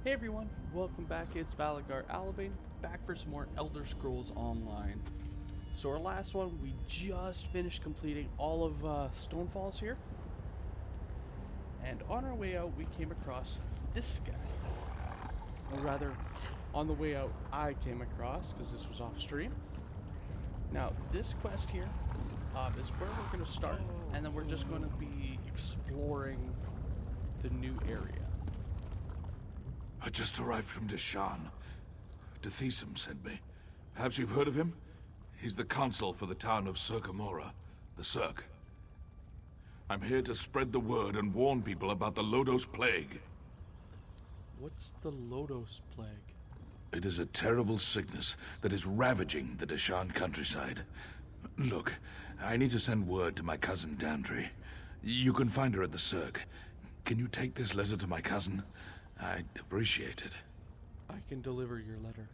Hey everyone, welcome back. It's Valagar Aloevain, back for some more Elder Scrolls Online. So our last one, we just finished completing all of Stonefalls here. And on our way out, we came across this guy. Or rather, on the way out, I came across, because this was off stream. Now, this quest here is where we're going to start, and then we're just going to be exploring the new area. I just arrived from Daro'Shandi. Daro'Shandi sent me. Perhaps you've heard of him? He's the consul for the town of Circamora, the Cirque. I'm here to spread the word and warn people about the Lodos Plague. What's the Lodos Plague? It is a terrible sickness that is ravaging the Daro'Shandi countryside. Look, I need to send word to my cousin Dandri. You can find her at the Cirque. Can you take this letter to my cousin? I'd appreciate it. I can deliver your letter.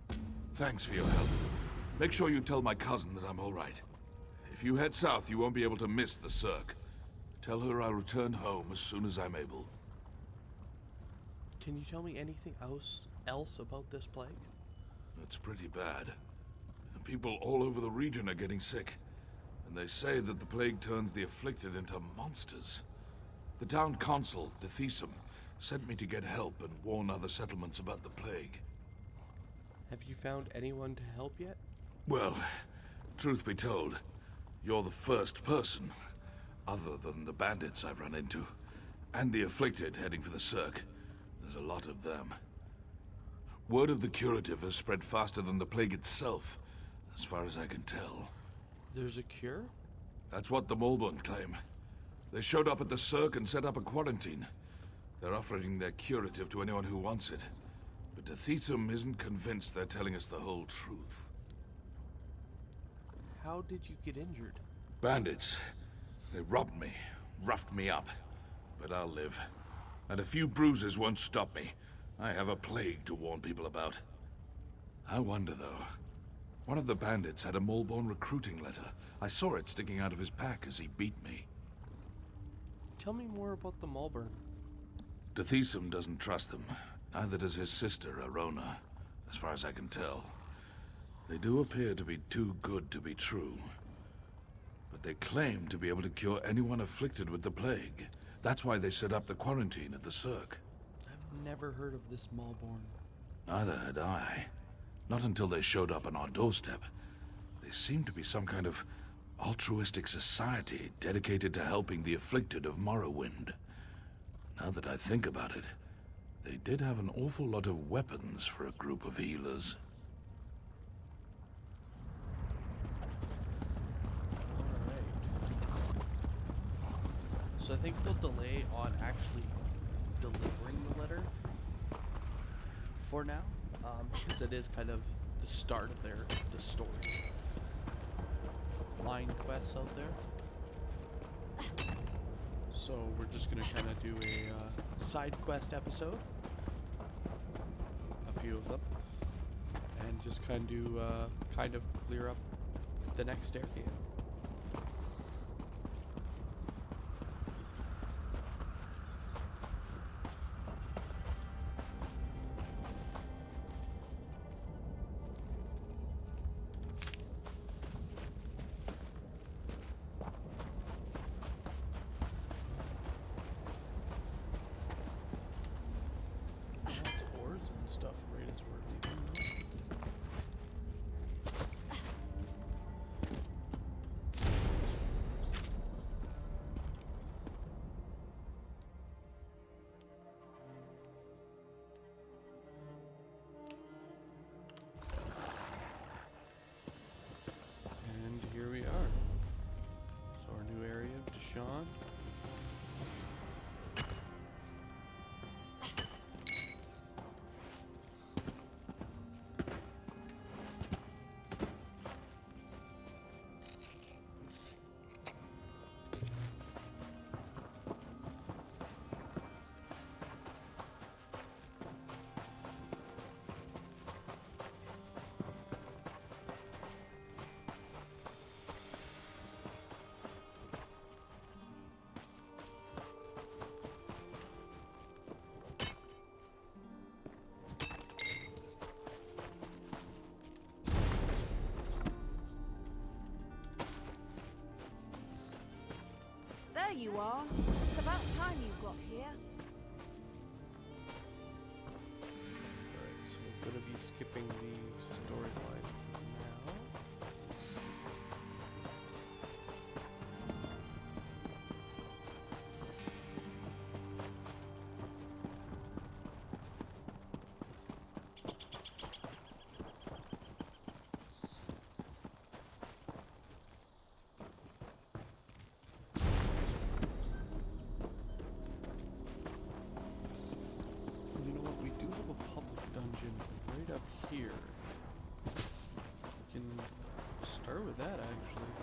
Thanks for your help. Make sure you tell my cousin that I'm all right. If you head south, you won't be able to miss the Cirque. Tell her I'll return home as soon as I'm able. Can you tell me anything else about this plague? It's pretty bad. People all over the region are getting sick. And they say that the plague turns the afflicted into monsters. The town consul, Daro'Shandi, sent me to get help and warn other settlements about the plague. Have you found anyone to help yet? Well, truth be told, you're the first person, other than the bandits I've run into, and the afflicted heading for the Cirque. There's a lot of them. Word of the curative has spread faster than the plague itself, as far as I can tell. There's a cure? That's what the Mulbund claim. They showed up at the Cirque and set up a quarantine. They're offering their curative to anyone who wants it. But Daro'Shandi isn't convinced they're telling us the whole truth. How did you get injured? Bandits. They robbed me, roughed me up. But I'll live. And a few bruises won't stop me. I have a plague to warn people about. I wonder, though. One of the bandits had a Mulborn recruiting letter. I saw it sticking out of his pack as he beat me. Tell me more about the Malburn. Daro'Shandi doesn't trust them. Neither does his sister, Arona, as far as I can tell. They do appear to be too good to be true. But they claim to be able to cure anyone afflicted with the plague. That's why they set up the quarantine at the Cirque. I've never heard of this Malborn. Neither had I. Not until they showed up on our doorstep. They seem to be some kind of altruistic society dedicated to helping the afflicted of Morrowind. Now that I think about it, they did have an awful lot of weapons for a group of healers. Alright. So I think they'll delay on actually delivering the letter for now, because it is kind of the start of the story line quests out there. So we're just gonna kind of do a side quest episode, a few of them, and just kind of clear up the next area. you are. It's about time you got here. Alright, so we're gonna be skipping the storyline for now. You know what? We do have a public dungeon right up here. We can start with that actually.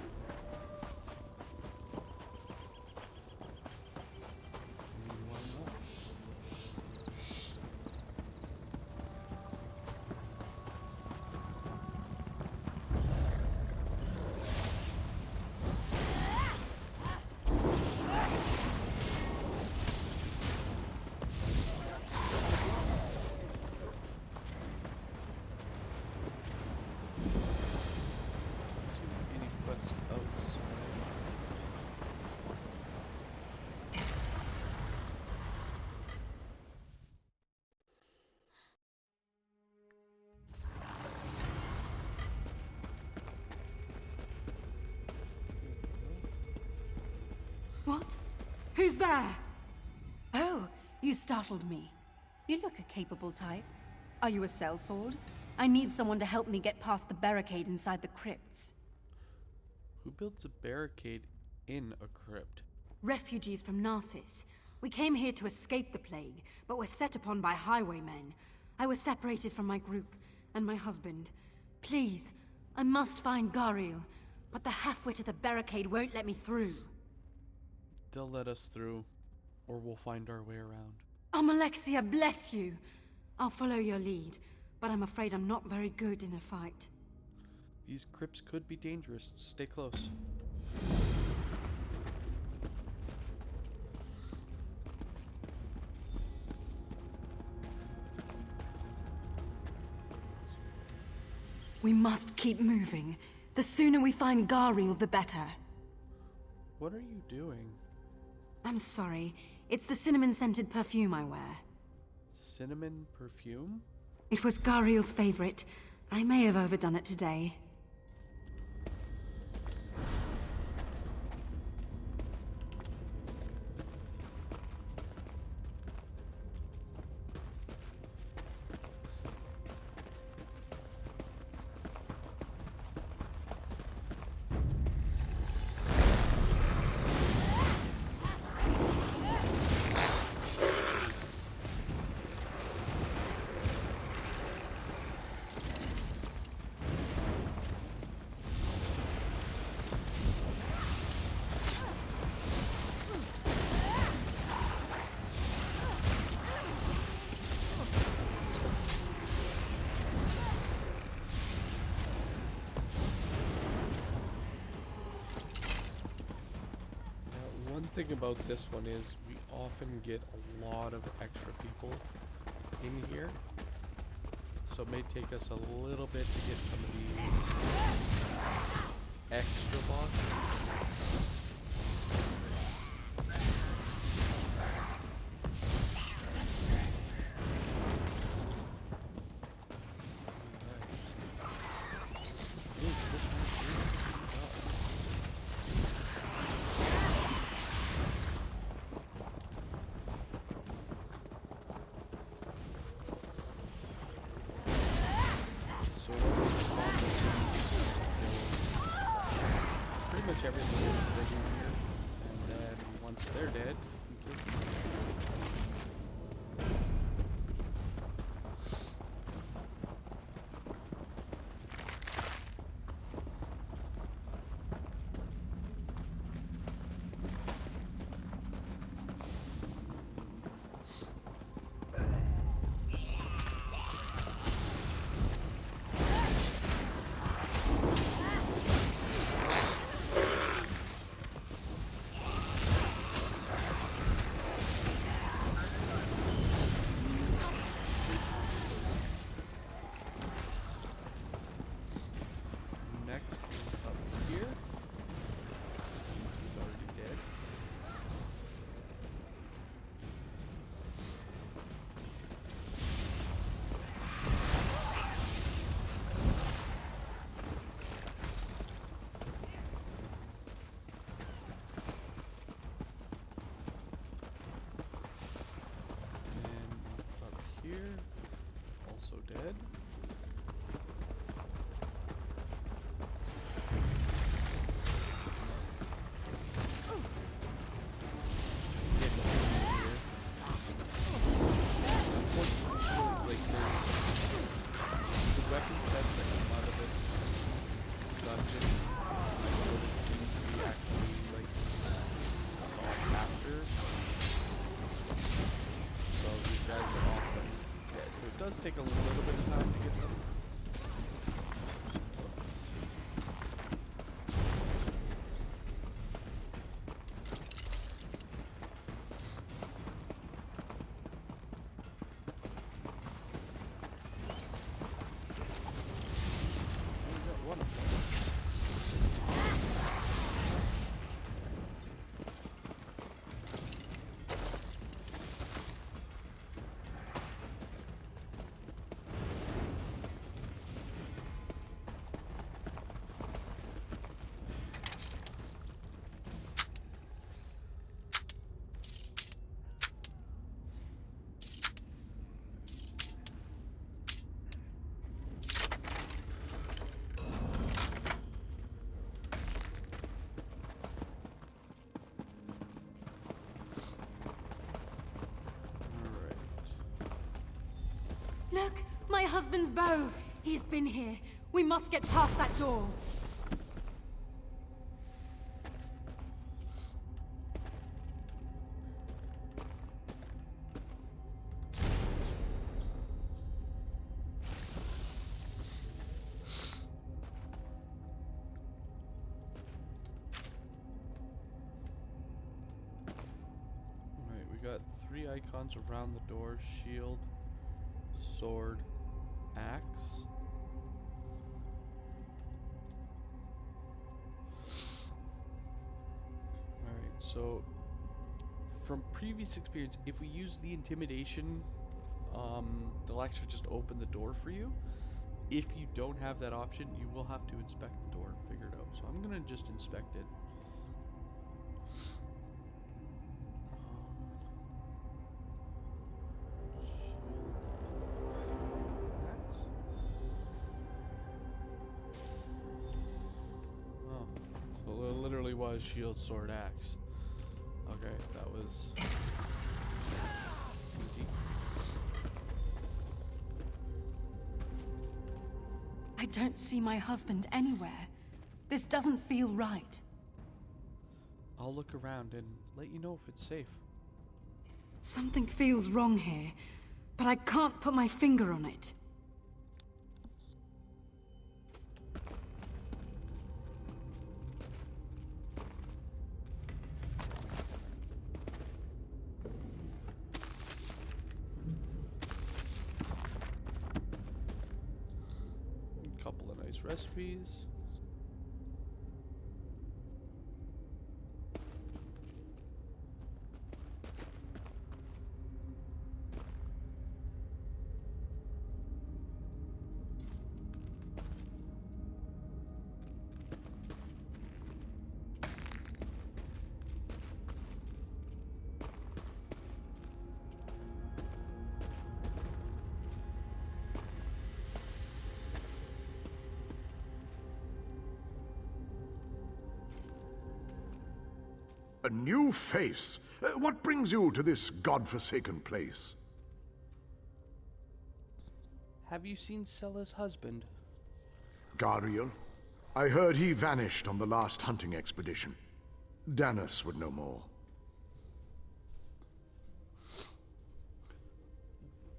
I mean, why not? Any quests outside? What? Who's there? Oh, you startled me. You look a capable type. Are you a sellsword? I need someone to help me get past the barricade inside the crypts. Who builds a barricade in a crypt? Refugees from Narcissus. We came here to escape the plague, but were set upon by highwaymen. I was separated from my group and my husband. Please, I must find Gariel, but the halfwit at the barricade won't let me through. They'll let us through, or we'll find our way around. Alexia, bless you. I'll follow your lead, but I'm afraid I'm not very good in a fight. These crypts could be dangerous. Stay close. We must keep moving. The sooner we find Gariel, the better. What are you doing? I'm sorry. It's the cinnamon-scented perfume I wear. Cinnamon perfume? It was Gariel's favorite. I may have overdone it today. One thing about this one is we often get a lot of extra people in here. So it may take us a little bit to get some of these extra bosses. Pretty much everything is does take a little bit of time to get them. Look! My husband's bow! He's been here. We must get past that door. Alright, we got 3 icons around the door. Shield, sword, axe. Alright, so from previous experience, if we use the intimidation, they'll actually just open the door for you. If you don't have that option, you will have to inspect the door and figure it out. So I'm gonna just inspect it. Was shield, sword, axe. Okay, that was easy. I don't see my husband anywhere. This doesn't feel right. I'll look around and let you know if it's safe. Something feels wrong here, but I can't put my finger on it. Recipes. A new face? What brings you to this godforsaken place? Have you seen Sella's husband? Gariel? I heard he vanished on the last hunting expedition. Danos would know more.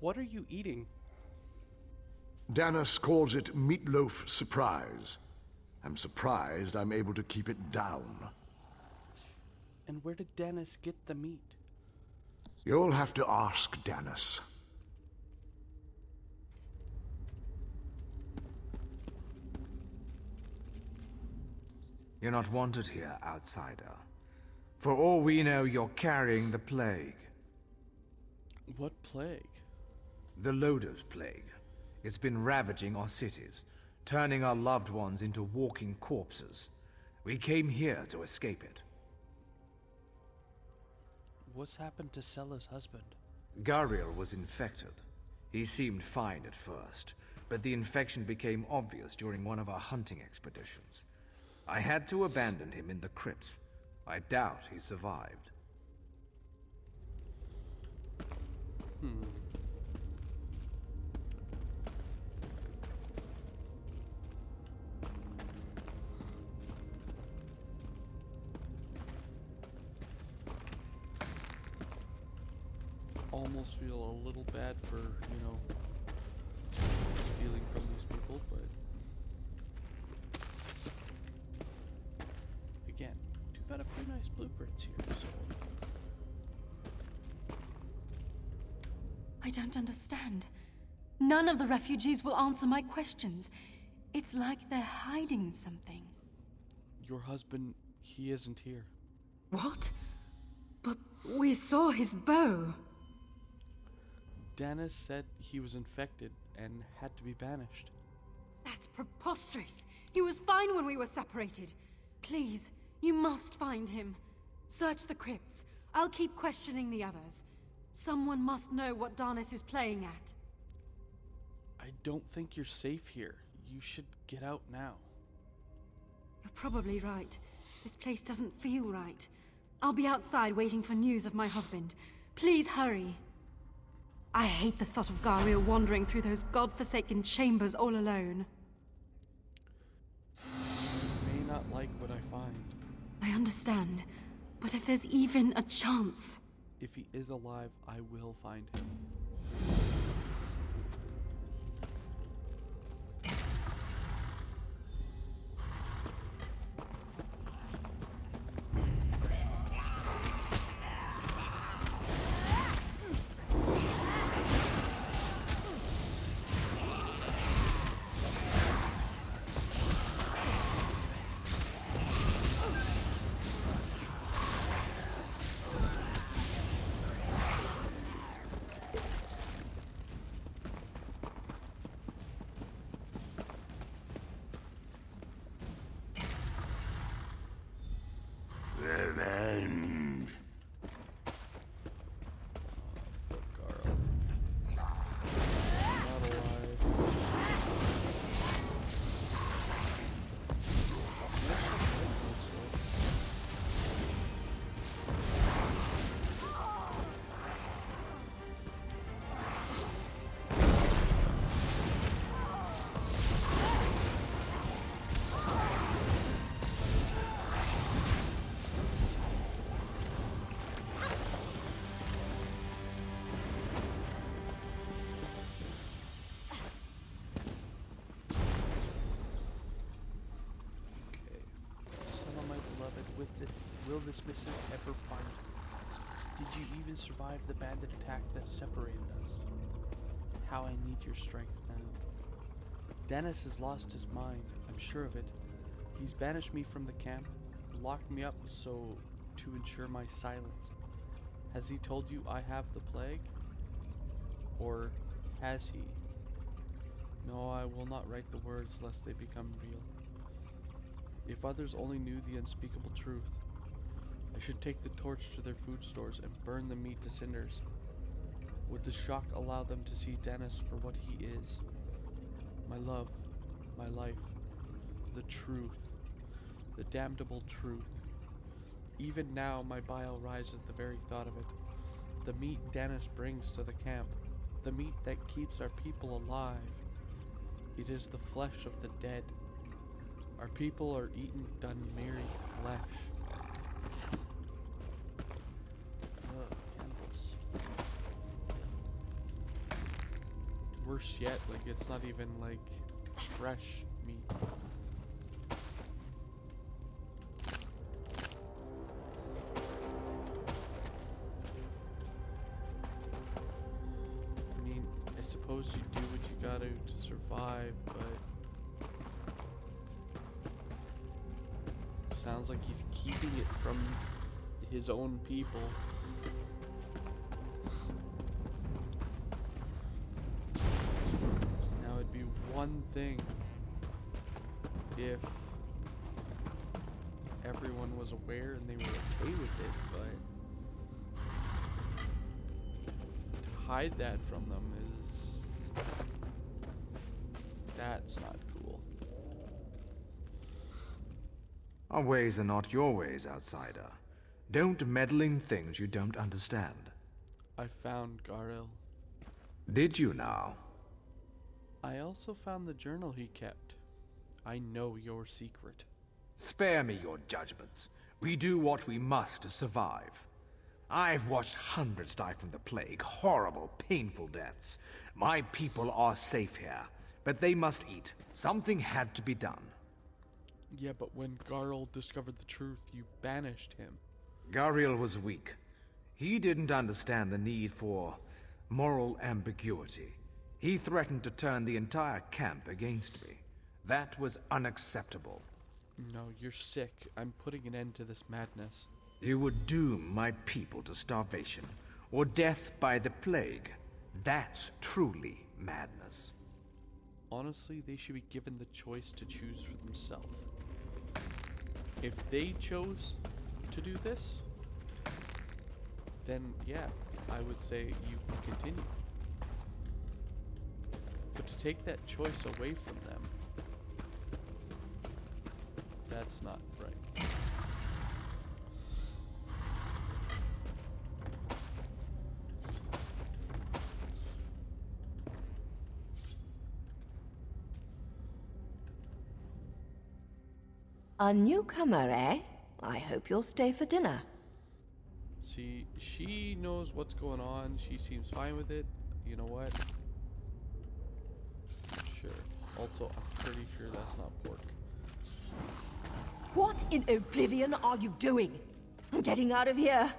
What are you eating? Danos calls it meatloaf surprise. I'm surprised I'm able to keep it down. And where did Danos get the meat? You'll have to ask Danos. You're not wanted here, outsider. For all we know, you're carrying the plague. What plague? The Loder's plague. It's been ravaging our cities, turning our loved ones into walking corpses. We came here to escape it. What's happened to Sella's husband? Gariel was infected. He seemed fine at first, but the infection became obvious during one of our hunting expeditions. I had to abandon him in the crypts. I doubt he survived. Almost feel a little bad for, but again, do got a few nice blueprints here, so I don't understand. None of the refugees will answer my questions. It's like they're hiding something. your husband, he isn't here. What? But we saw his bow. Dennis said he was infected and had to be banished. That's preposterous. He was fine when we were separated. Please, you must find him. Search the crypts. I'll keep questioning the others. Someone must know what Darnis is playing at. I don't think you're safe here. You should get out now. You're probably right. This place doesn't feel right. I'll be outside waiting for news of my husband. Please hurry. I hate the thought of Gariel wandering through those godforsaken chambers all alone. You may not like what I find. I understand, but if there's even a chance... If he is alive, I will find him. Revenge. Garo. Not alive. Will this mission ever find you? Did you even survive the bandit attack that separated us? How I need your strength now. Dennis has lost his mind, I'm sure of it. He's banished me from the camp, locked me up to ensure my silence. Has he told you I have the plague? Or has he? No, I will not write the words lest they become real. If others only knew the unspeakable truth, I should take the torch to their food stores and burn the meat to cinders. Would the shock allow them to see Dennis for what he is? My love, my life, the truth, the damnable truth. Even now my bile rises at the very thought of it. The meat Dennis brings to the camp, the meat that keeps our people alive. It is the flesh of the dead. Our people are eaten Dunmeri flesh. Candles. Worse yet, like it's not even like fresh meat. I mean, I suppose you do what you gotta to survive, but sounds like he's keeping it from his own people. Now it'd be one thing if everyone was aware and they were okay with it, but to hide that from them that's not cool. Our ways are not your ways, outsider. Don't meddle in things you don't understand. I found Garel. Did you now? I also found the journal he kept. I know your secret. Spare me your judgments. We do what we must to survive. I've watched hundreds die from the plague, horrible, painful deaths. My people are safe here, but they must eat. Something had to be done. Yeah, but when Garl discovered the truth, you banished him. Gariel was weak. He didn't understand the need for moral ambiguity. He threatened to turn the entire camp against me. That was unacceptable. No, you're sick. I'm putting an end to this madness. You would doom my people to starvation, or death by the plague. That's truly madness. Honestly, they should be given the choice to choose for themselves. If they chose to do this, then yeah, I would say you can continue. But to take that choice away from them, that's not right. A newcomer, eh? I hope you'll stay for dinner. See, she knows what's going on. She seems fine with it. You know what? Sure. Also, I'm pretty sure that's not pork. What in oblivion are you doing? I'm getting out of here.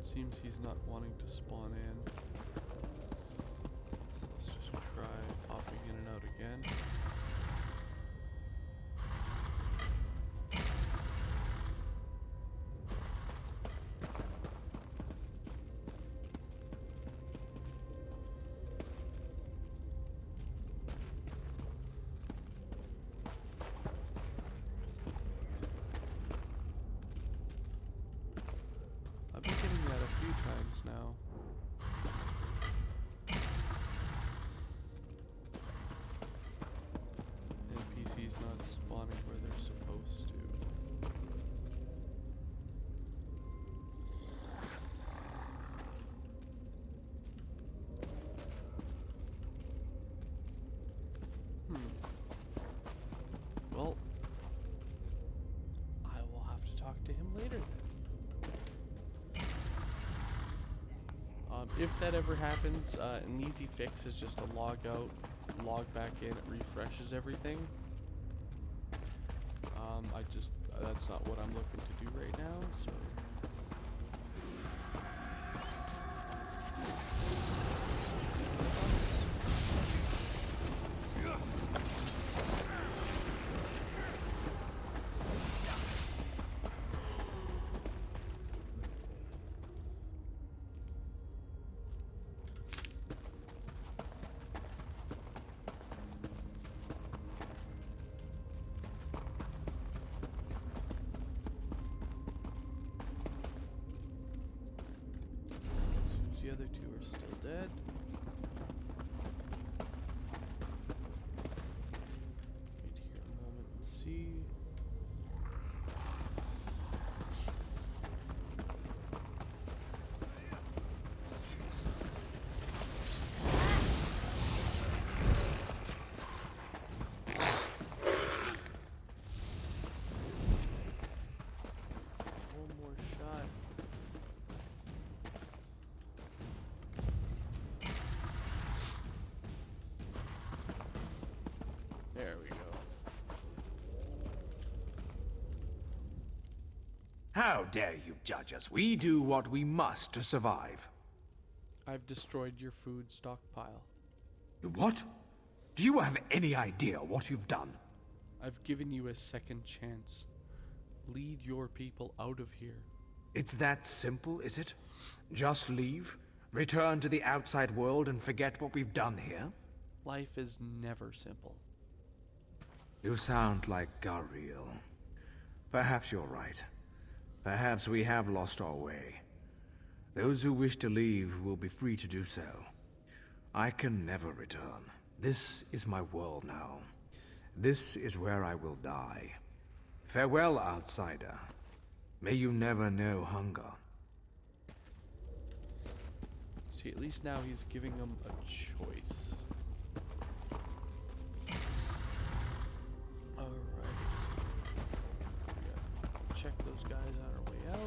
Seems he's not wanting to spawn in. So let's just try popping in and out again. I've been getting that a few times now. NPCs not spawning where they're supposed to. Well, I will have to talk to him later then. If that ever happens, an easy fix is just to log out, log back in, it refreshes everything. That's not what I'm looking to do right now, so. The other two are still dead. Wait here a moment and see. One more shot. There we go. How dare you judge us? We do what we must to survive. I've destroyed your food stockpile. What? Do you have any idea what you've done? I've given you a second chance. Lead your people out of here. It's that simple, is it? Just leave? Return to the outside world and forget what we've done here? Life is never simple. You sound like Gariel. Perhaps you're right. Perhaps we have lost our way. Those who wish to leave will be free to do so. I can never return. This is my world now. This is where I will die. Farewell, outsider. May you never know hunger. See, at least now he's giving them a choice. Alright. Check those guys on our way out.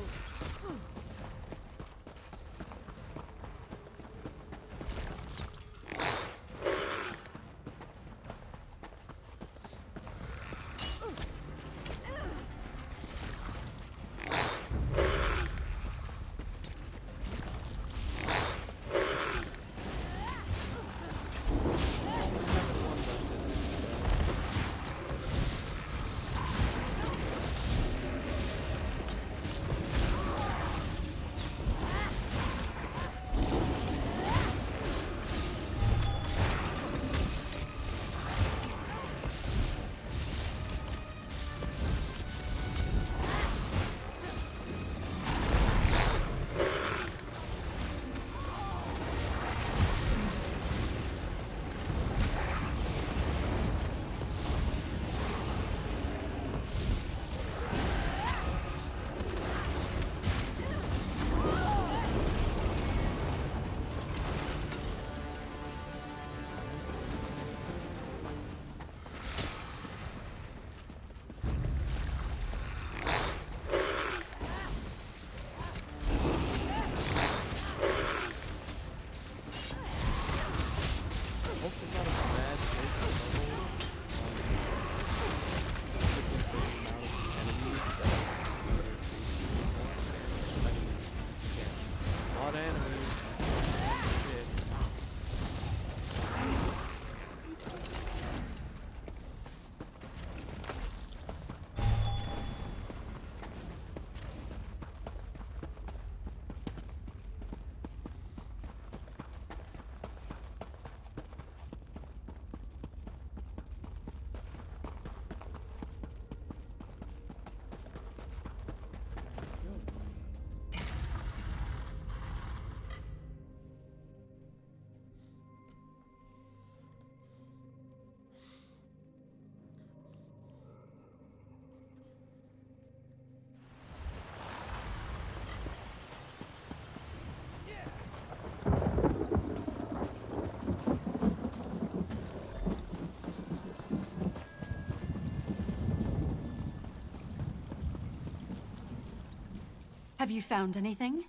Have you found anything?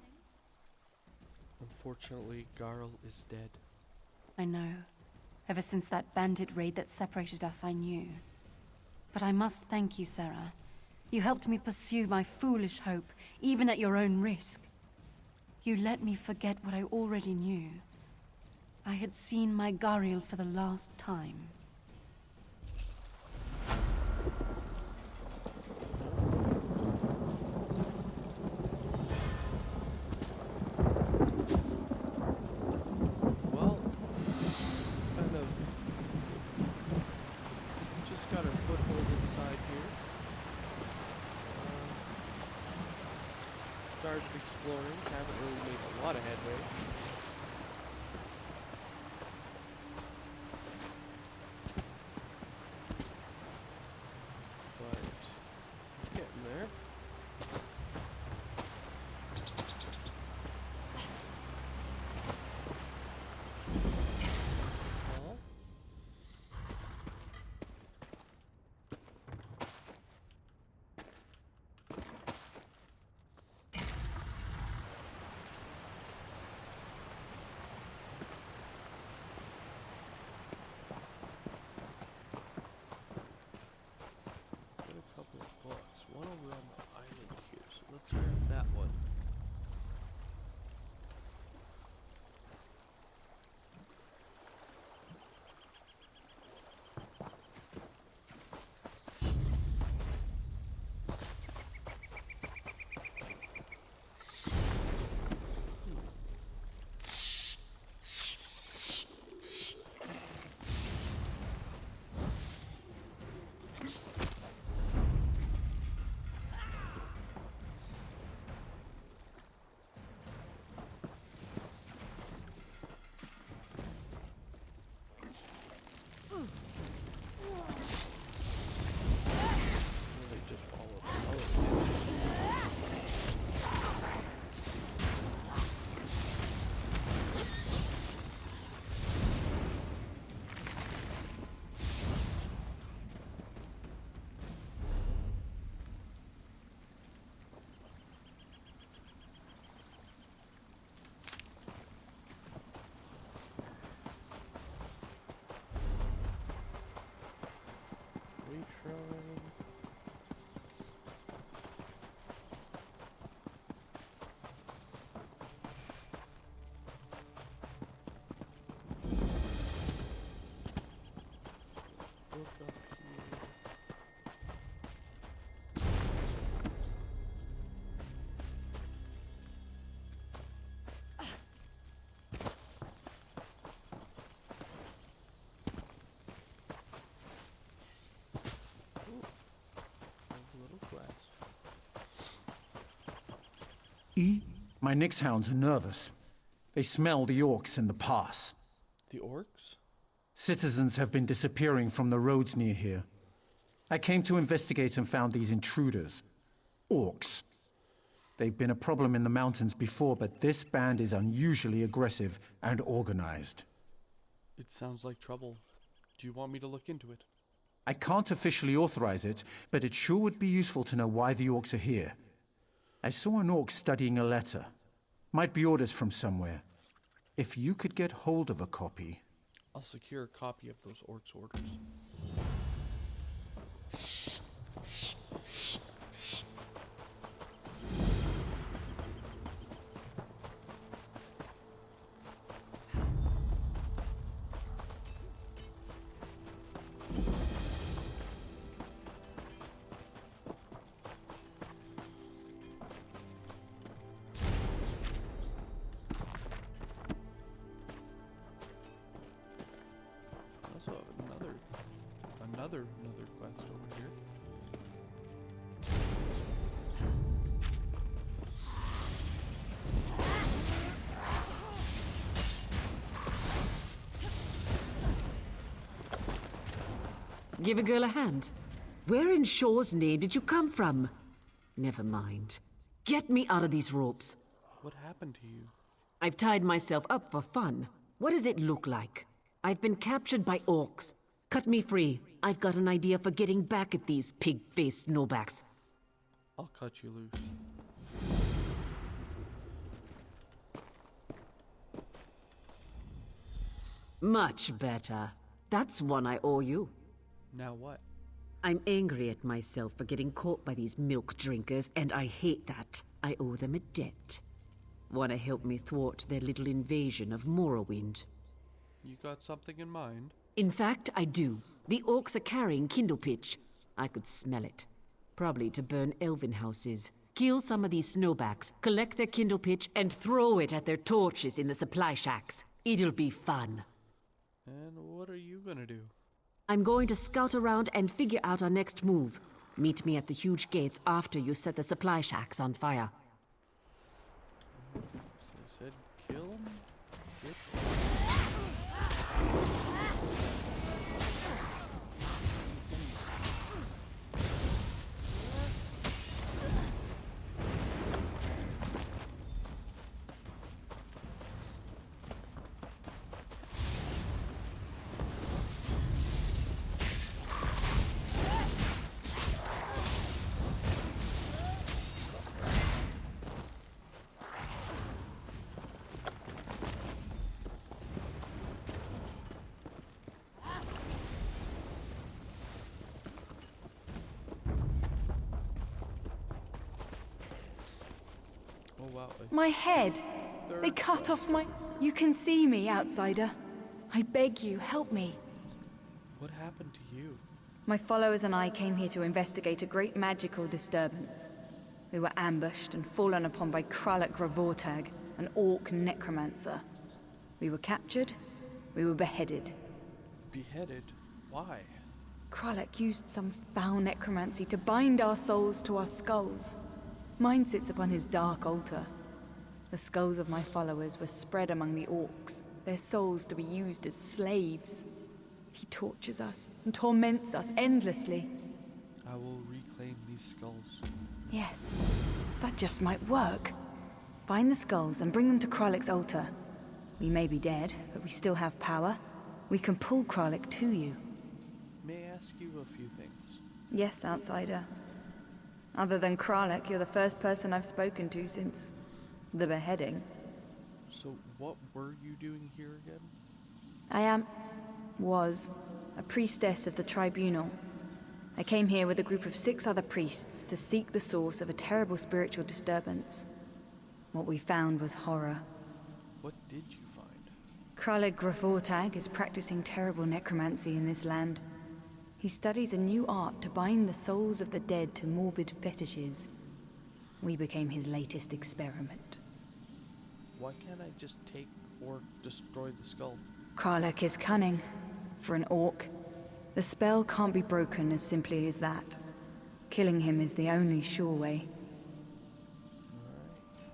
Unfortunately, Garl is dead. I know. Ever since that bandit raid that separated us, I knew. But I must thank you, Sarah. You helped me pursue my foolish hope, even at your own risk. You let me forget what I already knew. I had seen my Gariel for the last time. Well, kind of just got our foothold inside here. Started exploring, haven't really made a lot of headway. But getting there. Well, My Nyx hounds are nervous. They smell the orcs in the pass. The orcs? Citizens have been disappearing from the roads near here. I came to investigate and found these intruders. Orcs. They've been a problem in the mountains before, but this band is unusually aggressive and organized. It sounds like trouble. Do you want me to look into it? I can't officially authorize it, but it sure would be useful to know why the orcs are here. I saw an orc studying a letter. Might be orders from somewhere. If you could get hold of a copy... I'll secure a copy of those orcs' orders. Also have another quest over here. Give a girl a hand. Where in Shaw's name did you come from? Never mind. Get me out of these ropes. What happened to you? I've tied myself up for fun. What does it look like? I've been captured by orcs. Cut me free. I've got an idea for getting back at these pig-faced snowbacks. I'll cut you loose. Much better. That's one I owe you. Now what? I'm angry at myself for getting caught by these milk drinkers, and I hate that. I owe them a debt. Want to help me thwart their little invasion of Morrowind? You got something in mind? In fact, I do. The orcs are carrying kindle pitch. I could smell it. Probably to burn elven houses. Kill some of these snowbacks, collect their kindle pitch, and throw it at their torches in the supply shacks. It'll be fun. And what are you gonna do? I'm going to scout around and figure out our next move. Meet me at the huge gates after you set the supply shacks on fire. So I said kill him? Oh wow. My head! They Third cut quest. off my... You can see me, outsider. I beg you, help me. What happened to you? My followers and I came here to investigate a great magical disturbance. We were ambushed and fallen upon by Kralek Gravortag, an orc necromancer. We were captured, we were beheaded. Beheaded? Why? Kralek used some foul necromancy to bind our souls to our skulls. Mine sits upon his dark altar. The skulls of my followers were spread among the orcs, their souls to be used as slaves. He tortures us and torments us endlessly. I will reclaim these skulls. Yes, that just might work. Find the skulls and bring them to Kralek's altar. We may be dead, but we still have power. We can pull Kralek to you. May I ask you a few things? Yes, outsider. Other than Kralek, you're the first person I've spoken to since the beheading. So what were you doing here again? I was a priestess of the tribunal. I came here with a group of 6 other priests to seek the source of a terrible spiritual disturbance. What we found was horror. What did you find? Kralek Gravortag is practicing terrible necromancy in this land. He studies a new art to bind the souls of the dead to morbid fetishes. We became his latest experiment. Why can't I just take or destroy the skull? Kralek is cunning. For an orc, the spell can't be broken as simply as that. Killing him is the only sure way. Alright.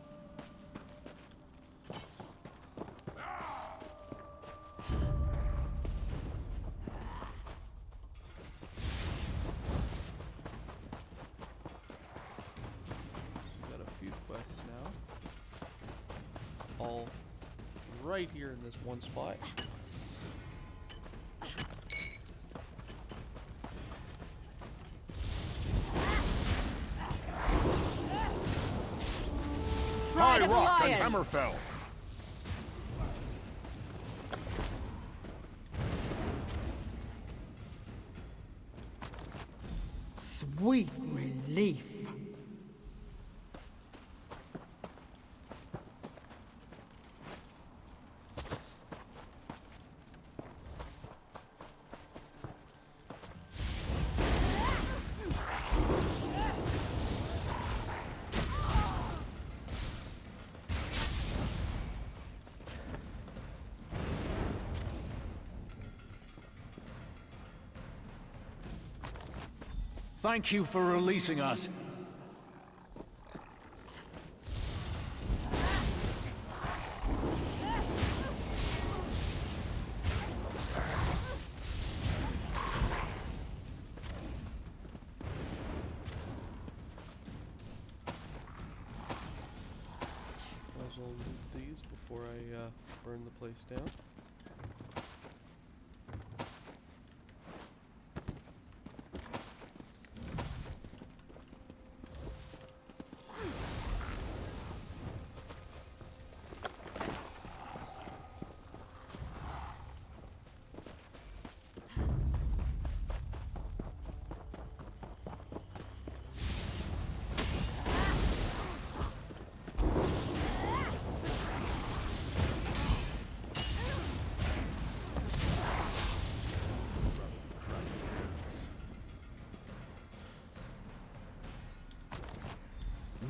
all right here in this one spot. High of the Rock and Lion! Hammerfell! Sweet relief. Thank you for releasing us. Might as well loot these before I burn the place down.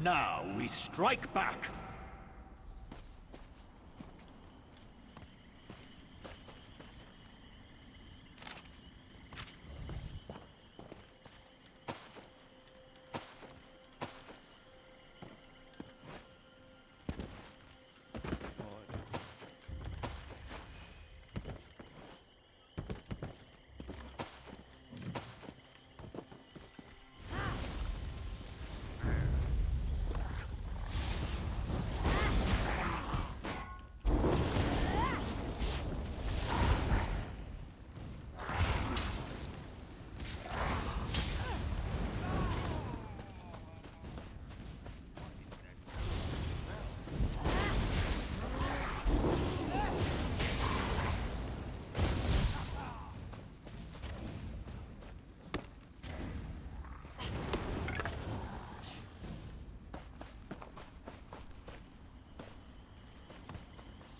Now we strike back.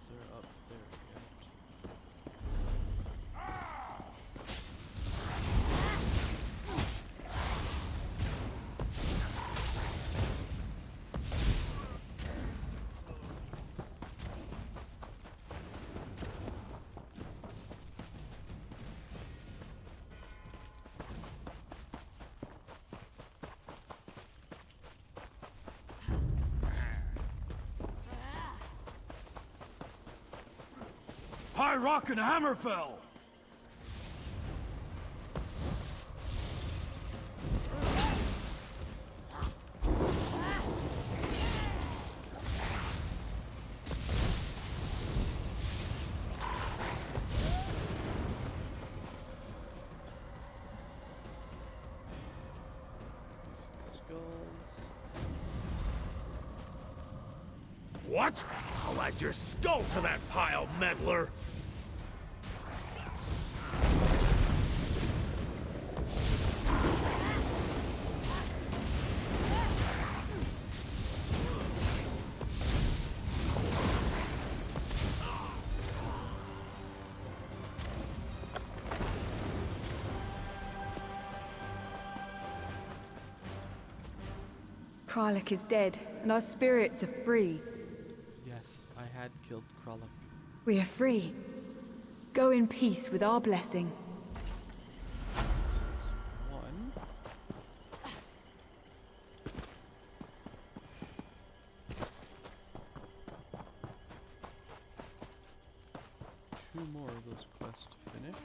They're up there again. High Rock and Hammerfell! Skulls. What? I'll add your skull to that pile, meddler! Kralek is dead, and our spirits are free. Yes, I had killed Kralek. We are free. Go in peace with our blessing. So that's one. Two more of those quests to finish.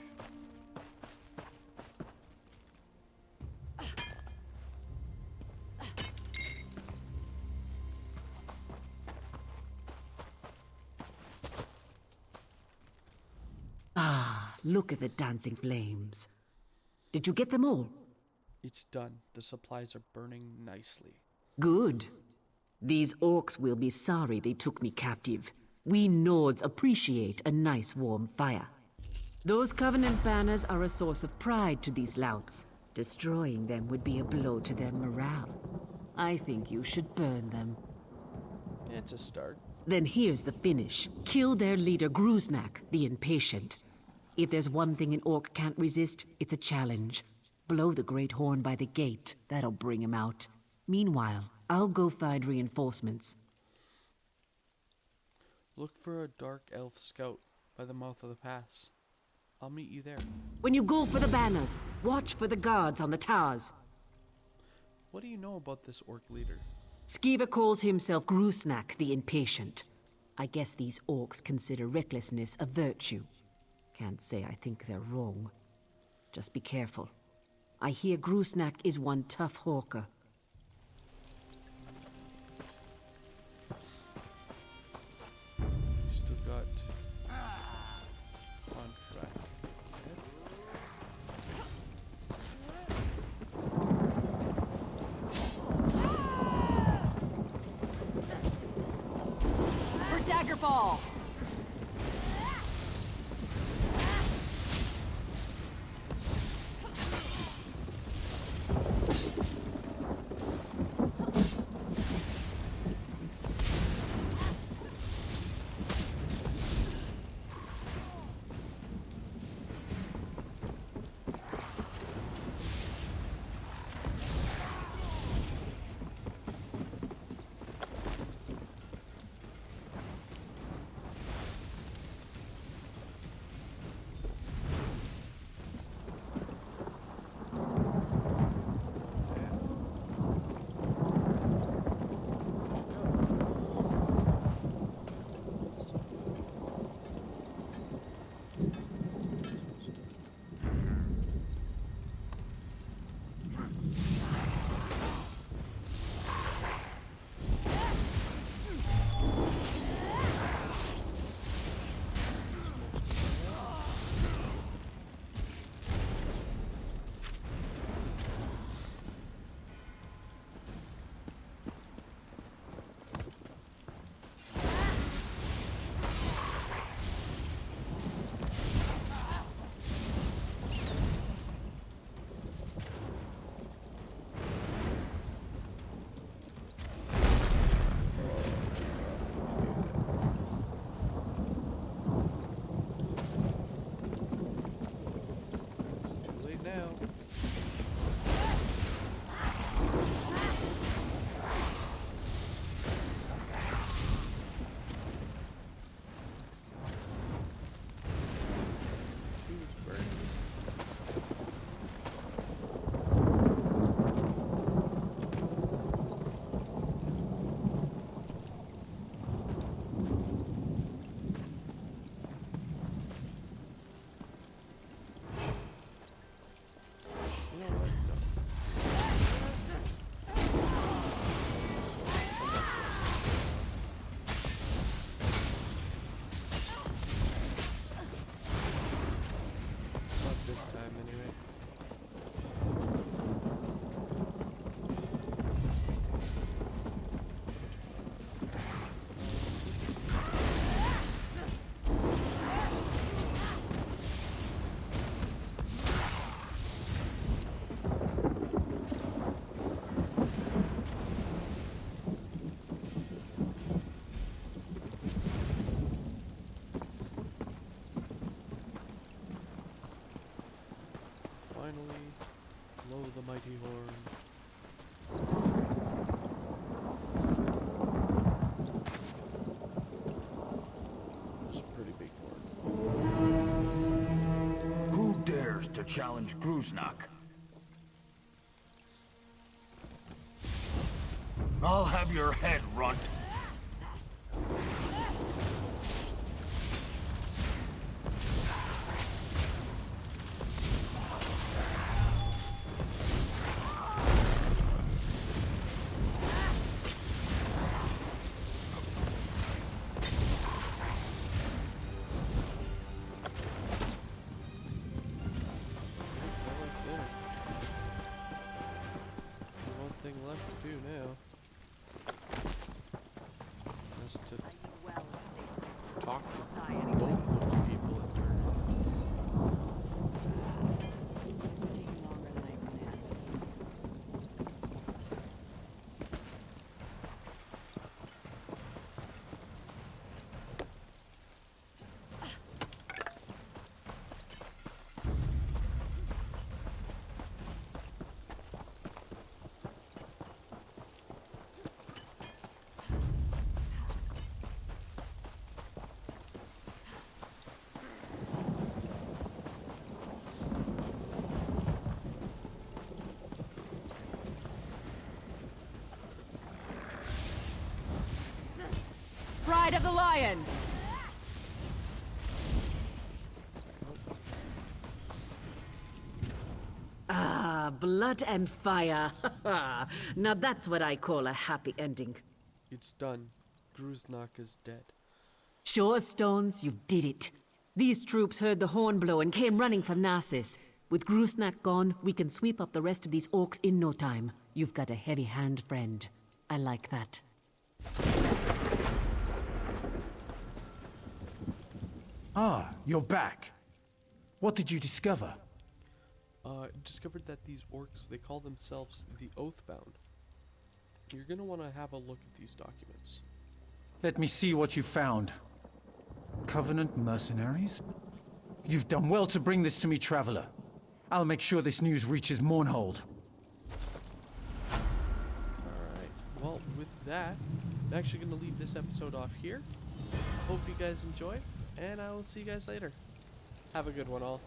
Look at the dancing flames. Did you get them all? It's done. The supplies are burning nicely. Good. These orcs will be sorry they took me captive. We Nords appreciate a nice warm fire. Those Covenant banners are a source of pride to these louts. Destroying them would be a blow to their morale. I think you should burn them. It's a start. Then here's the finish. Kill their leader Gruznak, the Impatient. If there's one thing an orc can't resist, it's a challenge. Blow the Great Horn by the gate. That'll bring him out. Meanwhile, I'll go find reinforcements. Look for a dark elf scout by the mouth of the pass. I'll meet you there. When you go for the banners, watch for the guards on the towers. What do you know about this orc leader? Skiva calls himself Gruznak the Impatient. I guess these orcs consider recklessness a virtue. Can't say I think they're wrong. Just be careful. I hear Gruznak is one tough hawker. We still got contract. For Daggerball! Finally, blow the mighty horn. It's a pretty big horn. Who dares to challenge Gruznak? I'll have your head, runt. side of the lion! Ah, blood and fire. Now that's what I call a happy ending. It's done. Gruznak is dead. Sure, Stones, you did it. These troops heard the horn blow and came running from Narcissus. With Gruznak gone, we can sweep up the rest of these orcs in no time. You've got a heavy hand, friend. I like that. Ah, you're back. What did you discover? Discovered that these orcs, they call themselves the Oathbound. You're gonna want to have a look at these documents. Let me see what you found. Covenant mercenaries? You've done well to bring this to me, Traveler. I'll make sure this news reaches Mournhold. Alright, well, with that, I'm actually gonna leave this episode off here. Hope you guys enjoyed, and I will see you guys later. Have a good one, all.